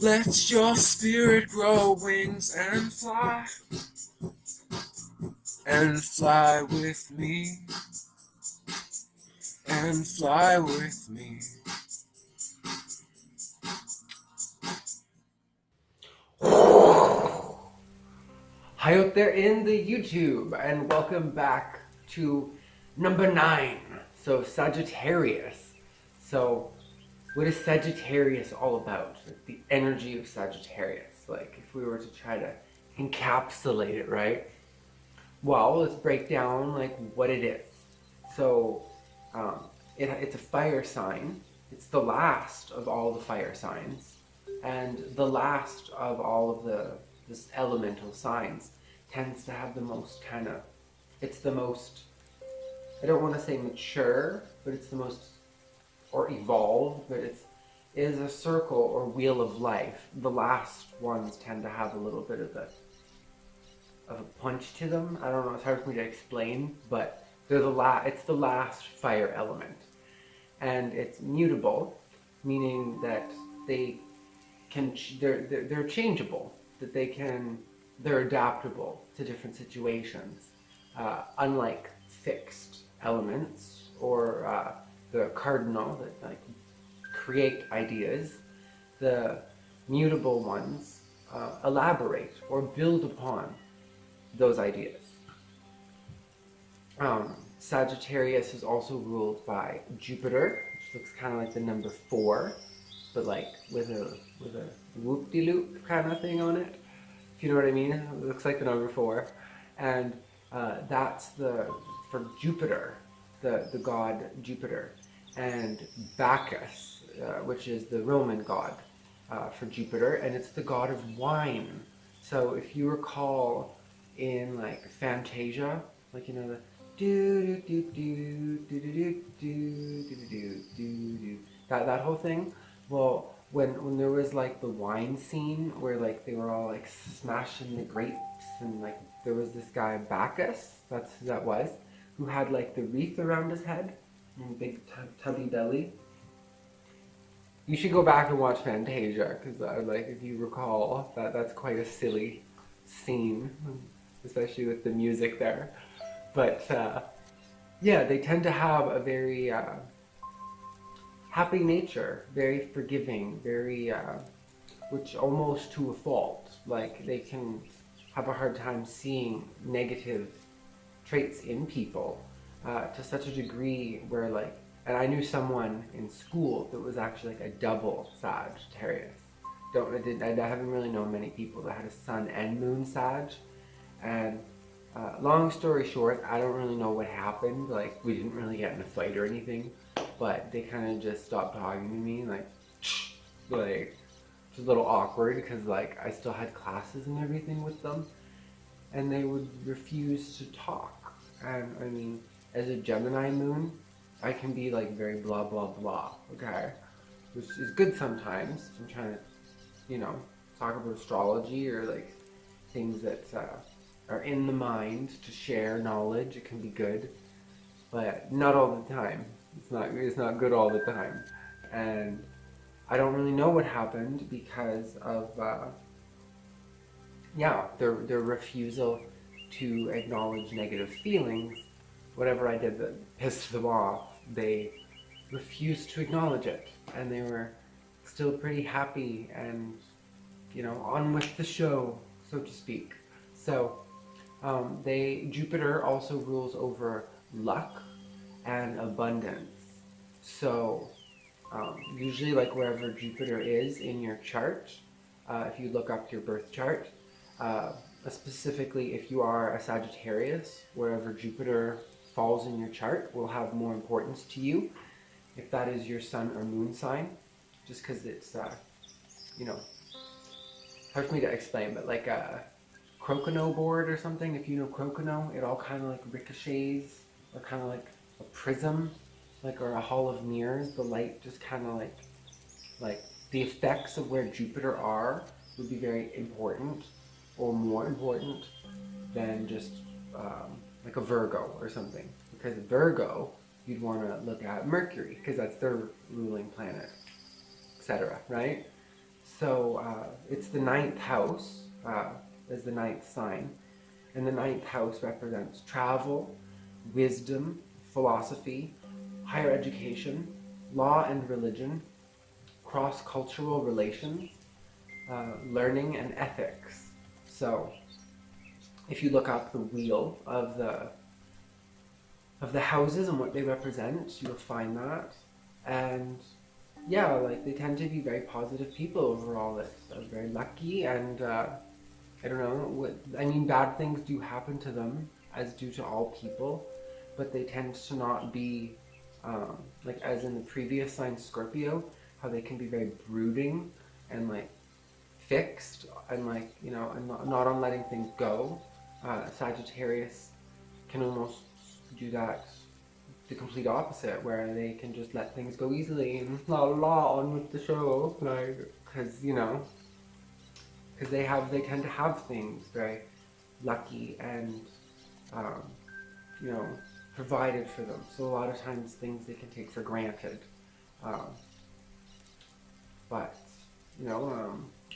Let your spirit grow wings and fly with me, and fly with me. Hi out there in the YouTube, and welcome back to number 9. So Sagittarius. So what is Sagittarius all about? Like the energy of Sagittarius. Like if we were to try to encapsulate it, right? Well, let's break down like what it is. So it's a fire sign. It's the last of all the fire signs, and the last of all of this elemental signs tends to have the most it's the most, I don't want to say mature, but it's the most, or evolved, but it is a circle or wheel of life. The last ones tend to have a little bit of a punch to them. I don't know, it's hard for me to explain, but it's the last fire element. And it's mutable, meaning that they're changeable, that they're adaptable to different situations, unlike fixed elements or the cardinal that like create ideas. The mutable ones elaborate or build upon those ideas. Sagittarius is also ruled by Jupiter, which looks kind of like the number 4, but like with a whoop-de-loop kind of thing on it, if you know what I mean. It looks like the number 4, and that's for Jupiter, the god Jupiter, and Bacchus, which is the Roman god for Jupiter, and it's the god of wine. So if you recall in like Fantasia, like you know the do do do do do do do do do do do, that whole thing. Well, when there was like the wine scene where like they were all like smashing the grapes, and like there was this guy Bacchus, that's who that was, who had like the wreath around his head and big tubby belly. You should go back and watch Fantasia, because like if you recall that's quite a silly scene, especially with the music there. But yeah, they tend to have a very happy nature, very forgiving, very which almost to a fault. Like they can have a hard time seeing negative traits in people to such a degree where like, and I knew someone in school that was actually like a double Sagittarius. I haven't really known many people that had a sun and moon Sag, and long story short, I don't really know what happened. Like, we didn't really get in a fight or anything, but they kind of just stopped talking to me. Like, it was a little awkward because like I still had classes and everything with them, and they would refuse to talk. And I mean, as a Gemini moon, I can be like very blah blah blah. Okay, which is good sometimes. I'm trying to, talk about astrology or like things that are in the mind to share knowledge. It can be good, but not all the time. It's not good all the time, and I don't really know what happened because of their refusal to acknowledge negative feelings. Whatever I did that pissed them off, they refused to acknowledge it, and they were still pretty happy and on with the show, so to speak. So Jupiter also rules over luck and abundance. So usually like wherever Jupiter is in your chart, if you look up your birth chart, specifically if you are a Sagittarius, wherever Jupiter falls in your chart will have more importance to you if that is your sun or moon sign, just because it's hard for me to explain, but like a crocono board or something, if you know crocono, it all kind of like ricochets, or kind of like a prism, like, or a hall of mirrors. The light just kind of like the effects of where Jupiter are would be very important, or more important than just like a Virgo or something. Because Virgo, you'd want to look at Mercury, because that's their ruling planet, etc. Right? So it's the ninth house, as the ninth sign. And the ninth house represents travel, wisdom, philosophy, higher education, law and religion, cross-cultural relations, learning, and ethics. So if you look up the wheel of the houses and what they represent, you'll find that. And yeah, like they tend to be very positive people overall. It's very lucky, and I don't know. I mean, bad things do happen to them, as do to all people, but they tend to not be like as in the previous sign Scorpio, how they can be very brooding and like fixed and like and not on letting things go. Sagittarius can almost do that the complete opposite, where they can just let things go easily and la on with the show, like, because they tend to have things very lucky and provided for them. So a lot of times things they can take for granted. But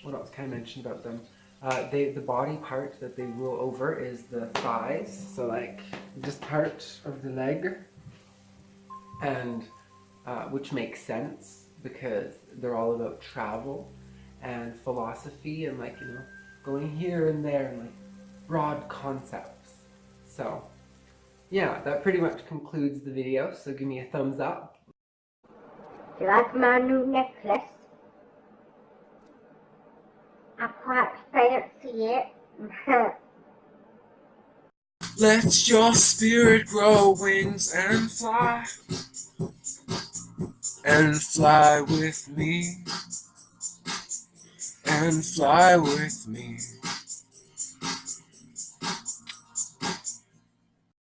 what else can I mention about them? The body part that they rule over is the thighs, so like this part of the leg, and which makes sense because they're all about travel and philosophy and like going here and there and like broad concepts. So yeah, that pretty much concludes the video, so give me a thumbs up. Do you like my new necklace? I quite fancy it. Let your spirit grow wings and fly with me, and fly with me.